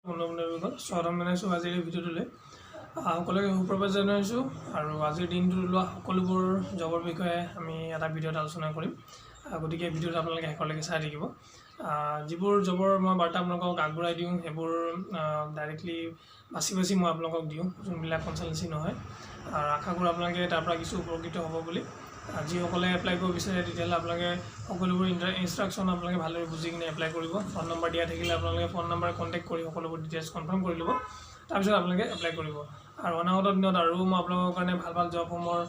স্বাগতম জনাইছোঁ আজিৰ এই ভিডিঅ'টোলৈ সকলোকে সুপ্ৰভাত জনাইছোঁ আৰু আজিৰ দিনটোত ওলোৱা সকলোবোৰ জবৰ বিষয়ে আমি এটা ভিডিঅ'ত আলোচনা কৰিম গতিকে ভিডিঅ'টো আপোনালোকে শেষলৈকে চাই থাকিব যিবোৰ জবৰ মই বাৰ্তা আপোনালোকক আগবঢ়াই দিওঁ সেইবোৰ ডাইৰেক্টলি বাছি মই আপোনালোকক দিওঁ যোনবিলাক কনচালটেঞ্চি নহয় আৰু আশা কৰোঁ আপোনালোকে তাৰ পৰা কিছু উপকৃত হ'ব বুলি যিসকলে এপ্লাই কৰিব বিচাৰে তেতিয়াহ'লে আপোনালোকে সকলোবোৰ ইনষ্ট্ৰাকশ্যন আপোনালোকে ভালদৰে বুজি কিনে এপ্লাই কৰিব ফোন নম্বৰ দিয়া থাকিলে আপোনালোকে ফোন নম্বৰ কণ্টেক্ট কৰি সকলোবোৰ ডিটেইলছ কনফাৰ্ম কৰি ল'ব তাৰপিছত আপোনালোকে এপ্লাই কৰিব আৰু অনাগত দিনত আৰু মই আপোনালোকৰ কাৰণে ভাল জবসমূহৰ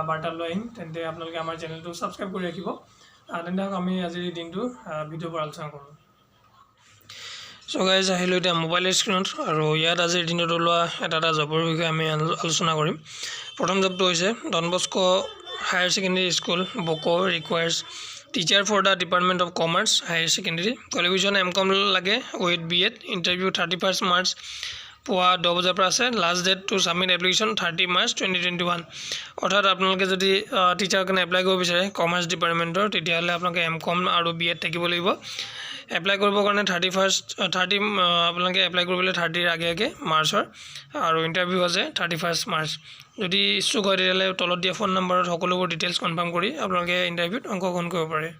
বাৰ্তা লৈ আহিম তেন্তে আপোনালোকে আমাৰ চেনেলটো ছাবস্ক্ৰাইব কৰি ৰাখিব তেন্তে আমি আজিৰ দিনটো ভিডিঅ'ৰ পৰা আলোচনা কৰোঁ সো গাইজ আহিলোঁ এতিয়া মোবাইলৰ স্ক্ৰীনত আৰু ইয়াত আজিৰ দিনত ওলোৱা এটা জবৰ বিষয়ে আমি আলোচনা কৰিম প্ৰথম জবটো হৈছে Don Bosco Higher Secondary School, BOCO requires teacher for the Department of Commerce, Higher Secondary. Qualification MCOM lage with B.Ed. Interview 31st March. পুৱা 10 বজাৰ পৰা আছে last date to submit application 30 March 2021 অৰ্থাৎ আপোনালোকে যদি টিচাৰ কাৰণে এপ্লাই কৰিব বিচাৰে কমাৰ্চ ডিপাৰ্টমেণ্টৰ তেতিয়াহ'লে আপোনালোকে এমকম আৰু B.Ed থাকিব লাগিব এপ্লাই কৰিবৰ কাৰণে 30 আপোনালোকে এপ্লাই কৰিবলৈ 30 ৰ আগে মাৰ্চৰ আৰু ইণ্টাৰভিউ আছে 31st মাৰ্চ যদি ইচ্ছুক হয় তেতিয়াহ'লে তলত দিয়া ফোন নম্বৰত সকলোবোৰ ডিটেইলছ কনফাৰ্ম কৰি আপোনালোকে ইণ্টাৰভিউত অংশগ্ৰহণ কৰিব পাৰে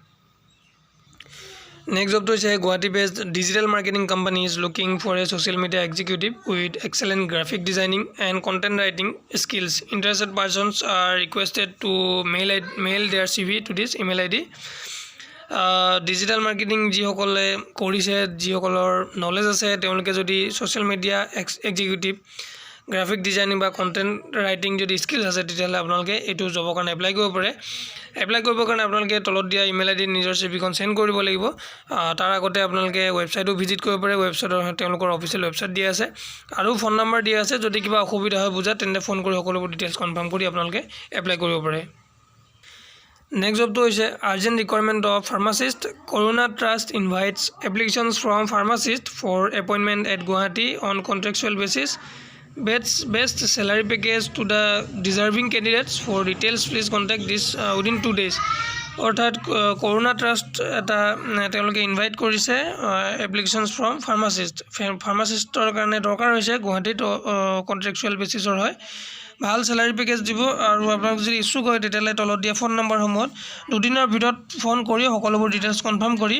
Next job is a Guwahati-based digital marketing company is looking for a social media executive with excellent graphic designing and content writing skills. Interested persons are requested to mail their CV to this email ID. Digital marketing যিসকলে কৰিছে যিসকলৰ knowledge আছে তেওঁলোকে যদি social media executive graphic designing বা content writing যদি skills আছে তেতিয়াহ'লে আপোনালোকে এইটো জবৰ কাৰণে এপ্লাই কৰিব পাৰে এপ্লাই কৰিবৰ কাৰণে আপোনালোকে তলত দিয়া ইমেইল আইডি নিজৰ চিভিখন সেন্ড কৰিব লাগিব তাৰ আগতে আপোনালোকে ৱেবছাইটো ভিজিট কৰিব পাৰে ৱেবছাইটৰ তেওঁলোকৰ অফিচিয়েল ৱেবছাইট দিয়া আছে আৰু ফোন নম্বৰ দিয়া আছে যদি কিবা অসুবিধা হয় বুজা তেন্তে ফোন কৰি সকলোবোৰ ডিটেইলছ কনফাৰ্ম কৰি আপোনালোকে এপ্লাই কৰিব পাৰে Next job is urgent requirement of pharmacist. Corona Trust invites applications from pharmacists for appointment at Guwahati on contractual basis. Best salary package to the deserving candidates. For details, please contact this within 2 days. অৰ্থাৎ Corona Trust এটা তেওঁলোকে invite কৰিছে applications from ফাৰ্মাচিষ্টৰ কাৰণে দৰকাৰ হৈছে গুৱাহাটীত contractual বেচিছৰ হয় ভাল স্যালাৰি পেকেজ দিব আৰু আপোনাক যদি ইচ্ছুক হয় তেতিয়াহ'লে তলত দিয়া ফোন নম্বৰসমূহত দুদিনৰ ভিতৰত ফোন কৰি সকলোবোৰ ডিটেইলছ কনফাৰ্ম কৰি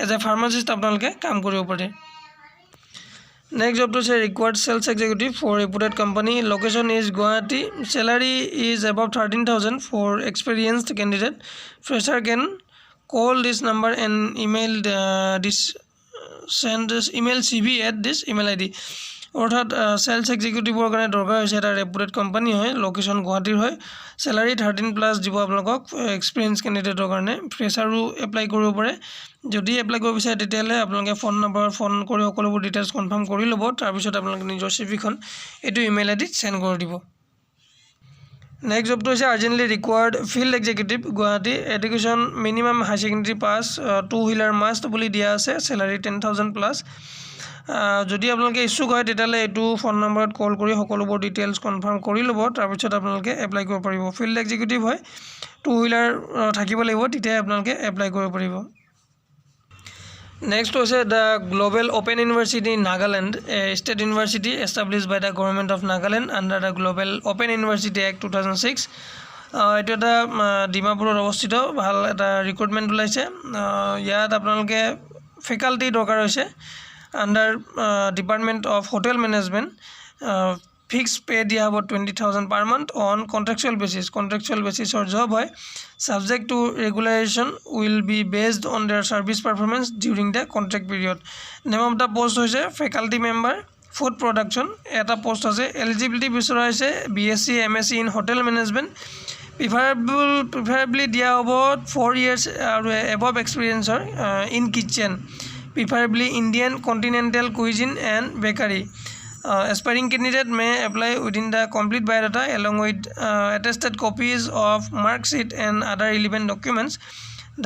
এজ এ ফাৰ্মাচিষ্ট আপোনালোকে কাম কৰিব পাৰে Next job is a required sales executive for reputed company. Location is Guwahati. Salary is above 13,000 for experienced candidate. Fresher can call this number and send this email CV at this email ID. অৰ্থাৎ sales এক্সিকিউটিভৰ কাৰণে দৰকাৰ হৈছে এটা reputed company হয় location গুৱাহাটীৰ হয় স্যালাৰি 13+ দিব আপোনালোকক এক্সপেৰিয়েন্স ক্যান্ডিডেটৰ কাৰণে ফ্ৰেছাৰো এপ্লাই কৰিব পাৰে যদি এপ্লাই কৰিব বিচাৰে তেতিয়াহ'লে আপোনালোকে ফোন নম্বৰ ফোন কৰি সকলোবোৰ ডিটেইলছ কনফাৰ্ম কৰি ল'ব তাৰ পিছত আপোনালোকে নিজৰ সিভিখন এটো ইমেইল আইডিত সেন্ড কৰি দিব Next job is urgently required field executive Guwahati education minimum high secondary pass two-wheeler must বুলি দিয়া আছে salary 10,000+ যদি আপোনালোকে ইচ্ছুক হয় তেতিয়াহ'লে এটো ফোন নম্বৰত কল কৰি সকলোবোৰ ডিটেইলছ কনফাৰ্ম কৰি ল'ব তাৰ পিছত আপোনালোকে এপ্লাই কৰিব পাৰিব ফিল্ড এক্সিকিউটিভ হয় two-wheeler থাকিব লাগিব তেতিয়া আপোনালোকে এপ্লাই কৰিব পাৰিব Next is the Global Open University in Nagaland, a state university established by the government of Nagaland under the Global Open University Act 2006. It is a Dimapur অৱস্থিত ভাল এটা ৰিক্ৰুটমেন্ট ওলাইছে ইয়াত আপোনালোকে ফেকাল্টি দৰকাৰ হৈছে under Department of Hotel Management fixed pay দিয়া হ'ব 20,000 per month on contractual basis or job হয় subject to regulation will be based on their service performance during the contract period name of the post হৈছে faculty member food production এটা post আছে eligibility বিচৰা হৈছে BSc MSc in hotel management preferably দিয়া হ'ব 4 years above experience in kitchen preferably Indian continental cuisine and bakery aspiring candidate may apply within the complete biodata along with attested copies of mark sheet and other relevant documents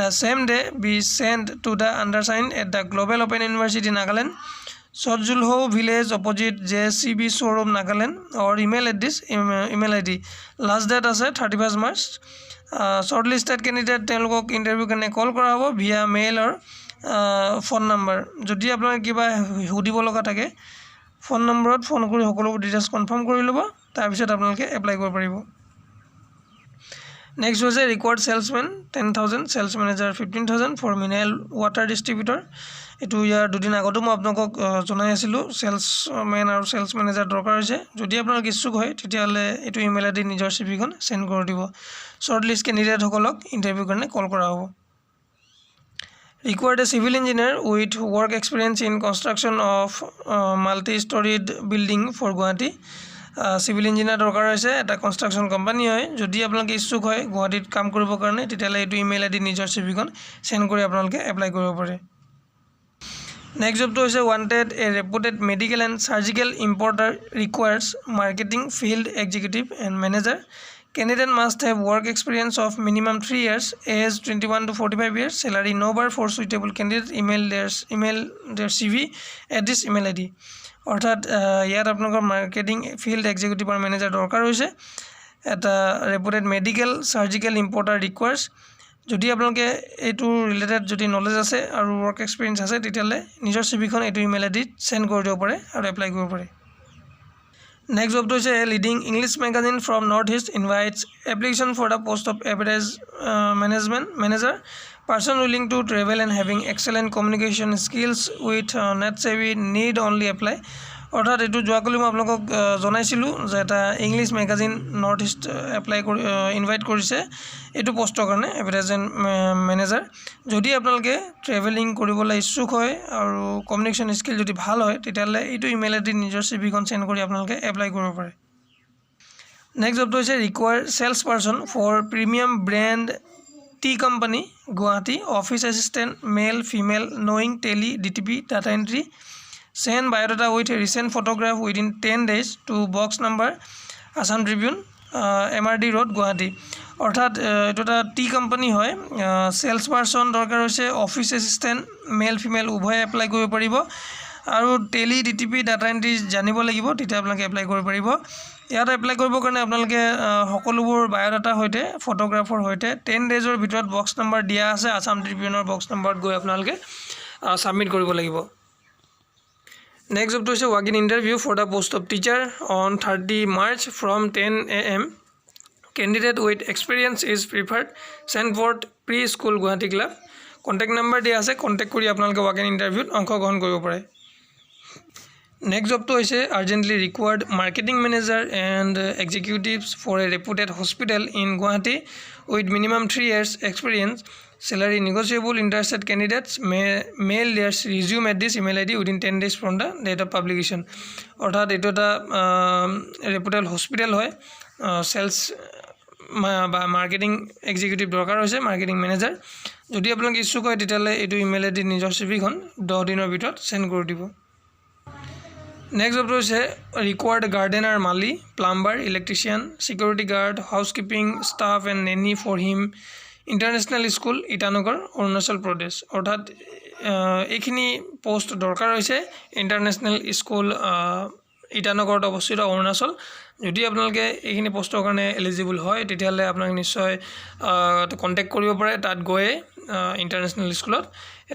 the same day be sent to the undersigned at the Global Open University Nagaland Sojulho village opposite JCB showroom Nagaland or email at this email ID last date আছে 31st March shortlisted candidate তেওঁলোকক interview কাৰণে কল কৰা হ'ব via mail or phone number যদি আপোনাৰ কিবা সুধিব লগা থাকে ফোন নম্বৰত ফোন কৰি সকলোবোৰ ডিটেইলছ কনফাৰ্ম কৰি ল'ব তাৰপিছত আপোনালোকে এপ্লাই কৰিব পাৰিব নেক্সট হৈছে required salesman 10000 sales manager 15000 for mineral water distributor এটো ইয়াৰ দুদিন আগতো মই আপোনালোকক জনাই আছিলো সেলসম্যান আৰু সেলস ম্যানেজাৰ দৰকাৰ হৈছে যদি আপোনালোক ইচ্ছুক হয় তেতিয়াহলে এটো ইমেইল আইডি নিজৰ সিভিখন সেন্ড কৰি দিব শৰ্ট লিষ্ট কেণ্ডিডেট সকলক ইন্টাৰভিউ কাৰণে কল কৰা হ'ব required a civil engineer with work experience in construction of multi-storied building for Guwahati civil engineer দৰকাৰ হৈছে এটা কনস্ট্ৰাকশন কোম্পানী হয় যদি আপোনালোকে ইচ্ছুক হয় গুৱাহাটীত কাম কৰিব কাৰণে তেতিয়ালে এটো ইমেইল আইডি নিজৰ সিভিখন সেন্ড কৰি আপোনালোকে এপ্লাই কৰিব পাৰে নেক্সট জবটো হৈছে wanted a reputed medical and surgical importer requires marketing field executive and manager Candidate must have work experience of minimum 3 years, age 21 to 45 years, salary no bar for suitable candidate, email their CV at this email ID. অর্থাৎ ইয়াত আপোনালোকৰ marketing field executive আৰু manager দৰকাৰ হৈছে এটা reputed medical সাৰ্জিক্যাল ইম্পৰ্টাৰ ৰিকোয়াৰ্স যদি আপোনালোকে এটো ৰিলেটেড যদি নলেজ আছে আৰু ওয়াৰ্ক এক্সপেৰিয়েন্স আছে তেতিয়ালে নিজৰ সিভিখন এটো ইমেইল আইডিত সেন্ড কৰি দিব পাৰে আৰু এপ্লাই কৰিব পাৰে Next job is a leading English magazine from Northeast invites application for the post of average manager. Person willing to travel and having excellent communication skills with net savvy need only apply. অর্থাৎ এটো যোৱাকালি মই আপোনালোকক জনাইছিলো যে এটা English magazine north east apply invite কৰিছে এটো পোষ্টৰ কাৰণে এভাৰেজ ম্যানেজাৰ যদি আপোনালোকে ট্ৰেভেলিং কৰিবলৈ ইচ্ছুক হয় আৰু কমিউনিকেশন স্কিল যদি ভাল হয় তেতিয়ালে এটো ইমেইল আইডি নিজৰ সিভিখন সেন্ড কৰি আপোনালোকে এপ্লাই কৰিব পাৰে নেক্সট জবটো হৈছে required sales person for premium brand tea company Guwahati office assistant male female knowing tele DTP data entry Send biodata with a recent photograph within 10 days to box number Assam Tribune MRD Road Guwahati অর্থাৎ এটা T company হয় sales person দৰকাৰ হৈছে office assistant male female উভয় apply কৰিব পাৰিব আৰু tele DTP data entry জানিব লাগিব তেতিয়া আপোনালোকে এপ্লাই কৰিব পাৰিব ইয়াত এপ্লাই কৰিবৰ কাৰণে আপোনালোকে সকলোবোৰ বায়োডাটা হৈতে ফটোগ্ৰাফৰ হৈতে 10 ডেজৰ ভিতৰত বক্স নম্বৰ দিয়া আছে আসাম ট্ৰিবিউনৰ বক্স নম্বৰত গৈ আপোনালোকে সাবমিট কৰিব লাগিব Next job is a walk-in interview for the post of teacher on 30 March from 10 a.m. Candidate with experience is preferred. Send for preschool Guwahati Club. Contact number dia ase contact kori apnaloke walk-in interview অংশ গ্ৰহণ কৰিব পাৰে Next job to is a urgently required marketing manager and executives for a reputed hospital in Guwahati with minimum 3 years experience. Salary negotiable. Interested candidates may mail their resume at this email ID within 10 days from the date of publication. অর্থাৎ এটা একটা রেপুটেড hospital হয় sales বা marketing executive দরকার হৈছে marketing manager যদি আপোনালোকে ইচ্ছুক হয় তেতিয়ালে এটো ইমেইল আইডি নিজৰ সিভিখন 10 দিনৰ ভিতৰত সেন্ড কৰি দিব Next job is a required gardener mali plumber electrician security guard housekeeping staff and nanny for him International School Itanagar Arunachal Pradesh অর্থাৎ এইখিনি পোস্ট দৰকাৰ হৈছে ইন্টাৰনেশনাল স্কুল ইটানগৰত অৱস্থিত অৰুণাচল যদি আপোনালোকে এইখিনি পোষ্টৰ কাৰণে এলিজিবল হয় তেতিয়ালে আপোনাক নিশ্চয় কন্টাক্ট কৰিব পাৰে তাত গৈ ইন্টাৰনেশনাল স্কুলত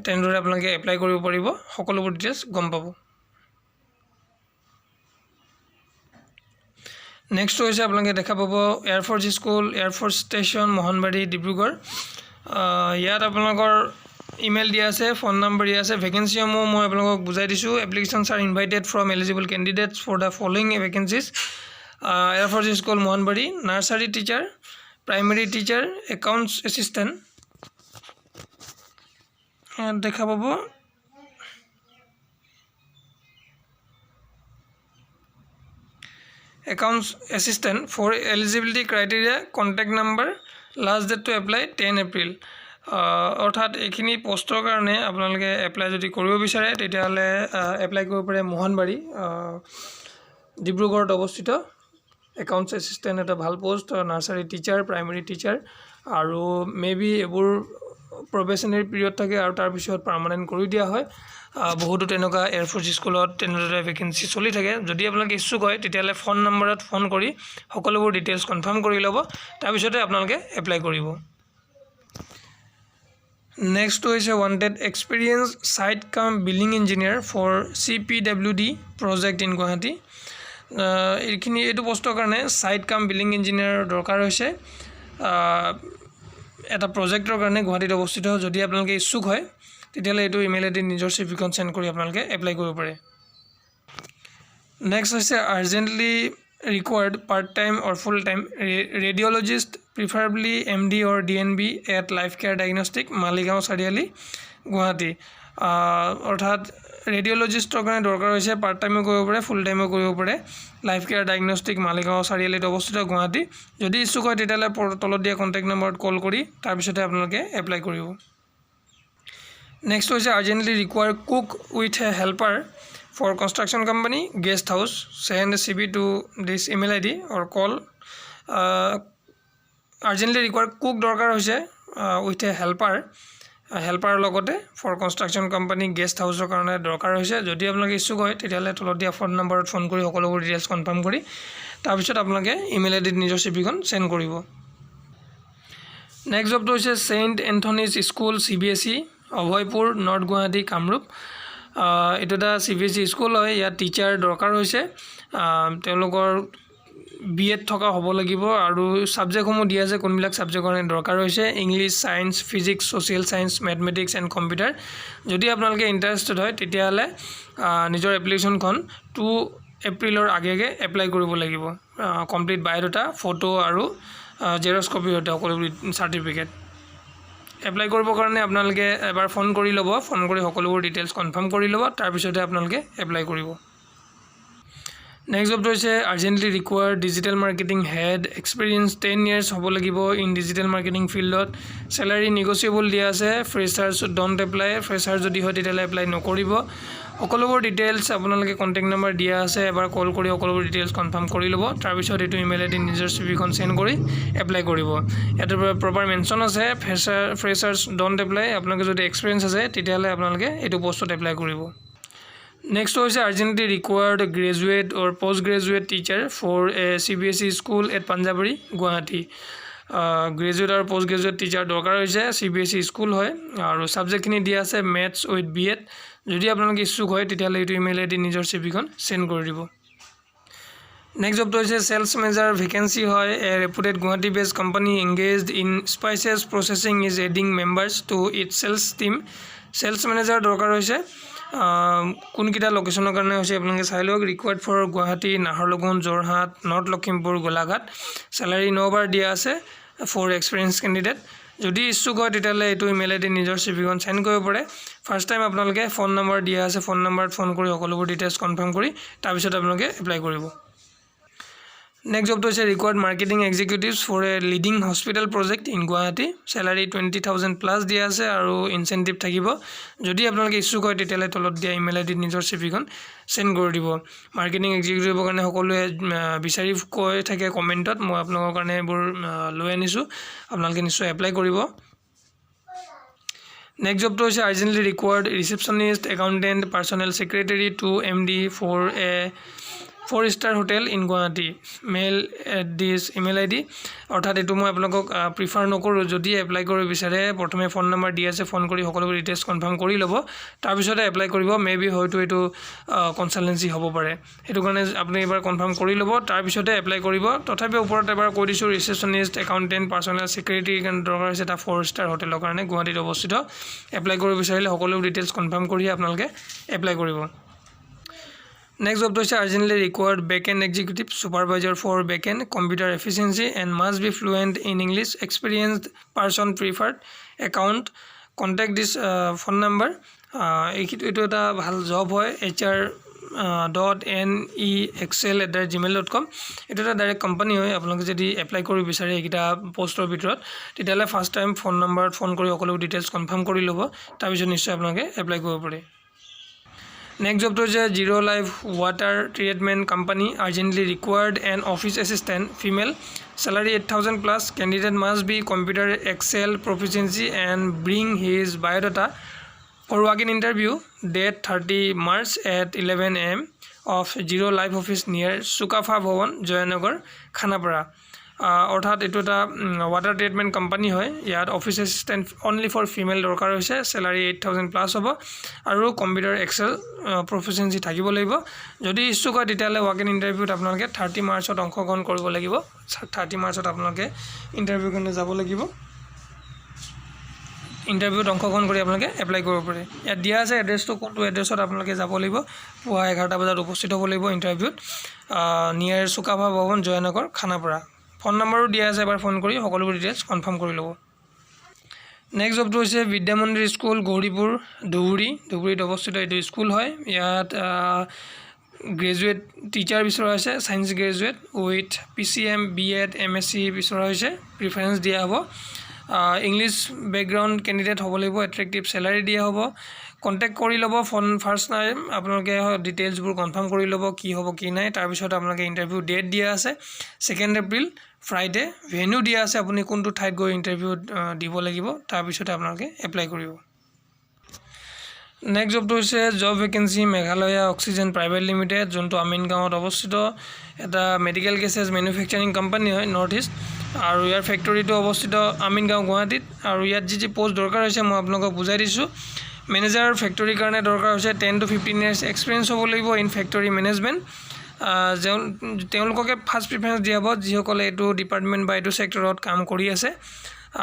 তেনেদৰে আপোনালোকে এপ্লাই কৰিব পাৰিব সকলোবোৰ ডিটেইলছ গম পাব Next is আপোনালোকে দেখা পাব air force school air force station Mohanbari Dibrugarh ইয়াত আপোনালোকৰ ইমেইল দিয়া আছে ফোন নম্বৰ দিয়া আছে ভ্যাকেন্সি মই আপোনালোকক বুজাই দিছো applications are invited from eligible candidates for the following vacancies air force school Mohanbari nursery teacher primary teacher accounts assistant দেখা পাব Accounts assistant for eligibility criteria contact number last date to apply 10 April অর্থাৎ এইখিনি পোষ্টৰ কাৰণে আপোনালোকে apply যদি কৰিব বিচাৰে তেতিয়ালে এপ্লাই কৰিব পাৰে মোহনবাড়ি ডিব্ৰুগড়ত অৱস্থিত একাউন্টস অ্যাসিস্ট্যান্ট এটা ভাল পোষ্ট নাৰ্সাৰী টিচাৰ প্ৰাইমাৰী টিচাৰ আৰু মেবি এবোৰ প্ৰবেশনাৰী পিৰিয়ড থাকে আৰু তাৰ পিছত পাৰ্মানেন্ট কৰি দিয়া হয় বহুতো তেনেকা এয়াৰ ফোৰ্স স্কুলত তেনেদৰে ভ্যাকেন্সি চলি থাকে যদি আপোনালোকে ইচ্ছুক হয় তেতিয়ালে ফোন নম্বৰত ফোন কৰি সকলোবোৰ ডিটেইলছ কনফাৰ্ম কৰি ল'ব তাৰ পিছতে আপোনালোকে এপ্লাই কৰিব নেক্সট হৈছে wanted experienced site cum billing engineer for CPWD project in Guwahati এইখিনি এইটো পোষ্টৰ কাৰণে সাইট কাম বিলিং ইঞ্জিনিয়াৰ দৰকাৰ হৈছে এটা প্ৰজেক্টৰ কাৰণে গুৱাহাটীত অৱস্থিত যদি আপোনালোকে ইচ্ছুক হয় তেতিয়ালে এইটো ইমেইল আইডি নিজৰ সিভিখন সেন্ড কৰি আপোনালোকে এপ্লাই কৰিব পাৰে নেক্সট হৈছে urgently required part time or full time radiologist preferably MD or DNB at Life Care Diagnostic Maligaon Sariali Guwahati অৰ্থাৎ ৰেডিঅলজিষ্টৰ কাৰণে দৰকাৰ হৈছে পাৰ্ট টাইমো কৰিব পাৰে ফুল টাইমো কৰিব পাৰে লাইফ কেয়াৰ ডায়াগনষ্টিক মালিগাঁও চাৰিআলিত অৱস্থিত গুৱাহাটী যদি ইচ্ছুক হয় তেতিয়ালে তলত দিয়া কন্টাক্ট নম্বৰত কল কৰি তাৰ পিছতে আপোনালোকে এপ্লাই কৰিব নেক্সট হৈছে urgently require cook with a helper for construction company guest house send CV to this email ID or call urgently require cook দৰকাৰ হৈছে with a helper হেল্পাৰ লগতে ফৰ কনষ্ট্ৰাকচন কোম্পানী গেষ্ট হাউছৰ কাৰণে দৰকাৰ হৈছে যদি আপোনালোকে ইচ্ছুক হয় তেতিয়ালে তলত দিয়া ফোন নম্বৰত ফোন কৰি সকলোবোৰ ডিটেইলছ কনফাৰ্ম কৰি তাৰ পিছত আপোনালোকে ইমেইল আইডিত নিজৰ সিভিখন সেন্ড কৰিব নেক্সট জবটো হৈছে Saint Anthony's school CBSE Abhaypur north Guwahati Kamrup এটা CBSE স্কুল হয় ইয়াত টিচাৰ দৰকাৰ হৈছে তেওঁলোকৰ BEd থকা হ'ব লাগিব আৰু সাবজেক্টসমূহ দিয়া আছে কোনবিলাক সাবজেক্টৰ কাৰণে দৰকাৰ হৈছে English science physics social science mathematics and computer যদি আপোনালোকে ইন্টাৰেস্টেড হয় তেতিয়ালে নিজৰ এপ্লিকেশনখন 2 এপ্ৰিলৰ আগেগে এপ্লাই কৰিব লাগিব কমপ্লিট বায়োডাটা ফটো আৰু জেৰক্স কপি হতে সকলোবোৰ সাৰ্টিফিকেট এপ্লাই কৰিবৰ কাৰণে আপোনালোকে এবাৰ ফোন কৰি ল'ব ফোন কৰি সকলোবোৰ ডিটেইলছ কনফাৰ্ম কৰি ল'ব তাৰ পিছতে আপোনালোকে এপ্লাই কৰিব Next job is urgently required digital marketing head experience 10 years hobo lagibo in digital marketing field salary negotiable dia ase freshers don't apply freshers jodi hoy titale apply no koribo okolobor details apunalage contact number dia ase ebar call kori okolobor details confirm kori lobo tar bisor etu email id nijor cv kon send kori apply koribo etu proper mention ase freshers don't apply apnalage jodi experience ase titale apnalage etu post apply koribo Next is urgently required graduate or postgraduate teacher for a CBSE school at Panjabari, Guwahati. Graduate or postgraduate teacher দৰকাৰ হৈছে CBSE school হয় আৰু subject খিনি দিয়া আছে maths with BEd যদি আপোনালোকে ইচ্ছুক হয় তেতিয়ালে এইটো ইমেইল আইডি নিজৰ সিভিখন সেন্ড কৰি দিব Next job is sales manager vacancy hoy a reputed Guwahati based company engaged in spices processing is adding members to its sales team sales manager দৰকাৰ হৈছে কোন কিটা লোকেশনৰ কাৰণে হৈছে আপোনালোকে চাই লওক required for Guwahati Naharlagun Jorhat North Lakhimpur Golaghat salary 9 বাৰ দিয়া আছে ফৰ এক্সপেৰিয়েন্স ক্যান্ডিডেট যদি ইচ্ছুক হয় তেতিয়ালে এইটো ইমেইল আইডি নিজৰ সিভিখন সেন্ড কৰিব পাৰে ফাৰ্স্ট টাইম আপোনালোকে ফোন নম্বৰ দিয়া আছে ফোন নম্বৰত ফোন কৰি সকলোবোৰ ডিটেইলছ কনফাৰ্ম কৰি তাৰ পিছত আপোনালোকে এপ্লাই কৰিব Next job is required marketing executives for a leading hospital project in Guwahati. Salary 20,000 plus dia ase aru incentive thakibo. Jodi apnaloke issue hoy titele tolot dia email id nijor CV kon send kori dibo. Marketing executive karone hokolu bisari koi thake comment ot moi apnalokor karone bor loi anisu apnaloke nishoy apply koribo Next job is urgently required receptionist accountant personnel secretary to MD for a 4-star hotel in Guwahati mail at this email id অৰ্থাৎ এটো মই আপোনালোকক prefer নকৰো যদি apply কৰিব বিচাৰে প্ৰথমে phone number দি আছে ফোন কৰি সকলোবোৰ ডিটেইলছ কনফাৰ্ম কৰি ল'ব তাৰ পিছতে এপ্লাই কৰিব মেবি হয়তো এটো কনসালটেন্সি হ'ব পাৰে এটো কাৰণে আপুনি এবাৰ কনফাৰ্ম কৰি ল'ব তাৰ পিছতে এপ্লাই কৰিব তথাপি ওপৰত এবাৰ কৈ দিছো ৰিসেপশনিষ্ট একাউন্টেন্ট পাৰ্সোনেল সেক্ৰেটাৰী কাৰণ দৰকাৰ আছে এটা 4-star হোটেলৰ কাৰণে গুৱাহাটীত অৱস্থিত এপ্লাই কৰিব বিচাৰিলে সকলোবোৰ ডিটেইলছ কনফাৰ্ম কৰি আপোনালোকে এপ্লাই কৰিব Next job is urgently required backend executive supervisor for backend computer efficiency and must be fluent in English experienced person preferred account contact this phone number eto eta bhal job hoy hr.neexcel@gmail.com eto eta direct company hoy apnaloke jodi apply kori bisare ekita postor bitorot titale first time phone number phone kori okolo details confirm kori lobo tar bisor nishoy apnaloke apply koribo pare Next job is a Zero Life Water Treatment Company urgently required an office assistant female salary 8,000 plus candidate must be computer Excel proficiency and bring his biodata for walk-in interview date 30 March at 11 am of Zero Life office near Sukafa Bhavan Joyanagar Khanapara অৰ্থাৎ এইটো এটা water treatment company হয় ইয়াত office assistant only for female দৰকাৰ হৈছে salary 8000 plus হ'ব আৰু computer Excel proficiency থাকিব লাগিব যদি ইচ্ছুক হয় তেতিয়াহ'লে ৱাক ইন ইণ্টাৰভিউত আপোনালোকে 30 মাৰ্চত অংশগ্ৰহণ কৰিব লাগিব 30 মাৰ্চত আপোনালোকে ইণ্টাৰভিউ কাৰণে যাব লাগিব ইণ্টাৰভিউত অংশগ্ৰহণ কৰি আপোনালোকে এপ্লাই কৰিব পাৰে ইয়াত দিয়া আছে এড্ৰেছটো কোনটো এড্ৰেছত আপোনালোকে যাব লাগিব পুৱা 11টা বজাত উপস্থিত হ'ব লাগিব ইণ্টাৰভিউত নিয়াৰ চুকাফা ভৱন জয়নগৰ খানাপাৰা ফোন নম্বৰো দিয়া আছে এবাৰ ফোন কৰি সকলোবোৰ ডিটেইলছ কনফাৰ্ম কৰি ল'ব নেক্সট জবটো হৈছে বিদ্যা মন্দিৰ স্কুল গৌৰীপুৰ ধুবুৰীত অৱস্থিত এইটো স্কুল হয় ইয়াত গ্ৰেজুৱেট টিচাৰ বিচৰা হৈছে science graduate with PCM BEd MSc বিচৰা হৈছে প্ৰিফাৰেন্স দিয়া হ'ব ইংলিছ বেকগ্ৰাউণ্ড কেণ্ডিডেট হ'ব লাগিব এট্ৰেক্টিভ চেলাৰী দিয়া হ'ব কণ্টেক্ট কৰি ল'ব ফোন ফাৰ্ষ্ট টাইম আপোনালোকে ডিটেইলছবোৰ কনফাৰ্ম কৰি ল'ব কি হ'ব কি নাই তাৰপিছত আপোনালোকে ইণ্টাৰভিউ ডেট দিয়া আছে 2 এপ্ৰিল ফ্ৰাইডে ভেন্যু দিয়া আছে আপুনি কোনটো ঠাইত গৈ ইণ্টাৰভিউ দিব লাগিব তাৰপিছত আপোনালোকে এপ্লাই কৰিব নেক্সট জবটো হৈছে job vacancy Meghalaya oxygen private limited যোনটো আমিনগাঁৱত অৱস্থিত এটা মেডিকেল গেছেছ মেনুফেকচাৰিং কোম্পানী হয় নৰ্থ ইষ্ট আৰু ইয়াৰ ফেক্টৰীটো অৱস্থিত আমিনগাঁও গুৱাহাটীত আৰু ইয়াত যি পোষ্ট দৰকাৰ হৈছে মই আপোনালোকক বুজাই দিছোঁ মেনেজাৰ ফেক্টৰীৰ কাৰণে দৰকাৰ হৈছে 10 to 15 ইয়াৰ্ছ এক্সপিৰিয়েঞ্চ হ'ব লাগিব ইন ফেক্টৰী মেনেজমেণ্ট তেওঁলোককে ফাৰ্ষ্ট প্ৰিফাৰেন্স দিয়া হ'ব যিসকলে এইটো ডিপাৰ্টমেণ্ট বা এইটো ছেক্টৰত কাম কৰি আছে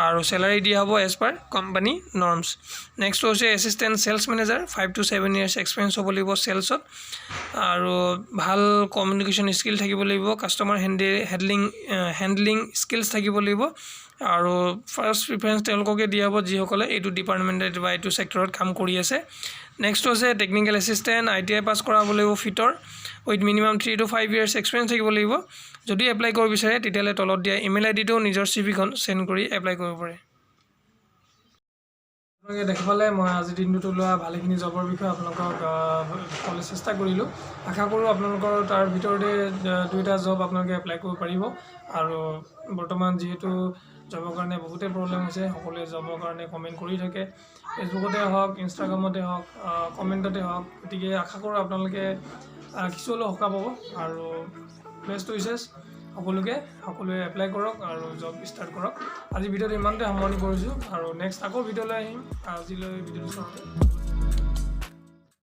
আৰু চেলাৰী দিয়া হ'ব as per company norms next হৈছে assistant sales manager 5 to 7 years experience হ'ব লাগিব চেলছত আৰু ভাল কমিউনিকেশ্যন স্কিল থাকিব লাগিব কাষ্টমাৰ হেণ্ডলিং স্কিলছ থাকিব লাগিব আৰু ফাৰ্ষ্ট প্ৰিফাৰেন্স তেওঁলোককে দিয়া হ'ব যিসকলে এইটো ডিপাৰ্টমেণ্টত বা এইটো ছেক্টৰত কাম কৰি আছে নেক্সট হৈছে টেকনিকেল এছিষ্টেণ্ট ITI পাছ কৰা হ'ব লাগিব fitter with minimum 3 to 5 years experience থাকিব লাগিব যদি এপ্লাই কৰিব বিচাৰে তেতিয়াহ'লে তলত দিয়া ইমেইল আইডিটো নিজৰ CVখন সেন্ড কৰি এপ্লাই কৰিব পাৰে আপোনালোকে দেখিবলৈ মই আজি দিনটোত ওলোৱা ভালেখিনি জবৰ বিষয়ে আপোনালোকক ক'বলৈ চেষ্টা কৰিলোঁ আশা কৰোঁ আপোনালোকৰ তাৰ ভিতৰতে দুইটা জব আপোনালোকে এপ্লাই কৰিব পাৰিব আৰু বৰ্তমান যিহেতু জবৰ কাৰণে বহুতে প্ৰব্লেম হৈছে সকলোৱে জবৰ কাৰণে কমেণ্ট কৰি থাকে ফেচবুকতে হওক ইনষ্টাগ্ৰামতে হওক কমেণ্টতে হওক গতিকে আশা কৰোঁ আপোনালোকে কিছু হ'লেও সকাহ পাব আৰু বেষ্ট উইচেছ সকলোৱে এপ্লাই কৰক আৰু জব ষ্টাৰ্ট কৰক আজি ভিডিঅ'টো ইমানতে সামৰণি কৰিছোঁ আৰু নেক্সট আকৌ ভিডিঅ'লৈ আহিম আজিলৈ ভিডিঅ'টো চাওঁতে